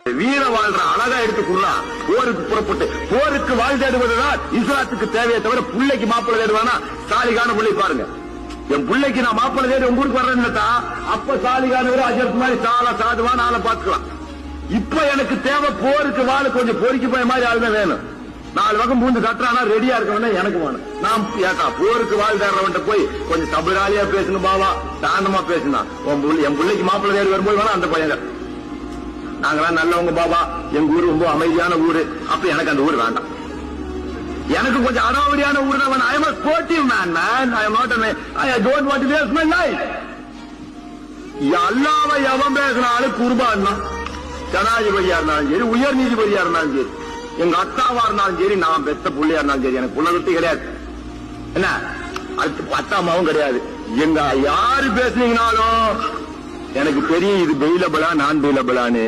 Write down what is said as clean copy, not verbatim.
வீர வாழ்ற அழகா எடுத்துக்குள்ளா போருக்கு புறப்பட்டு போருக்கு வாழ் தேடுவதுதான் இஸ்லாத்துக்கு தேவையை தவிர பிள்ளைக்கு மாப்பிள்ளை தேடுவானா சாலிகான பிள்ளை பாருங்க. என் பிள்ளைக்கு நான் மாப்பிள்ளை தேடி உங்க ஊருக்கு வர்றேன்னுட்டா அப்ப சாலிகானவர் அஜர்த் மாதிரி சாலா சாதுவான் ஆளை பாத்துக்கலாம். இப்ப எனக்கு தேவை போருக்கு வாழ் கொஞ்சம் பொறுக்கி போய் மாதிரி ஆளுதான் வேணும். 4 வகம் பூந்து கட்டுறானா ரெடியா இருக்கவன எனக்கு வேணும். நான் ஏக்கா போருக்கு வாழ் தேடுறவன்ட்ட போய் கொஞ்சம் சபராலியா பேசுங்க பாவா சாந்தமா பேசுனா என் பிள்ளைக்கு மாப்பிள்ளை தேடி வரும்போது வேணா அந்த பையன் நாங்களாம் நல்லவங்க பாபா எங்க ஊர் ரொம்ப அமைதியான ஊரு அப்ப எனக்கு அந்த ஊர் வேண்டாம். எனக்கு கொஞ்சம் அடாவடியான ஊர் தான். I am a sportive man man. I am not I don't want to waste my life. அல்லாஹ்வை எவன் பேசினாலும் குர்பான் தான். ஜனாதிபதியா இருந்தாலும் சரி உயர் நீதிபதியா இருந்தாலும் சரி எங்க அத்தாவா இருந்தாலும் சரி நான் பெத்த புள்ளையா இருந்தாலும் சரி எனக்கு புள்ளகத்தி கிடையாது. என்ன அத்தா அம்மாவும் கிடையாது. எங்க யாரு பேசுனீங்கனாலும் எனக்கு தெரியும் இது பெயிலபிளா நான் பெயிலபிளான்னு.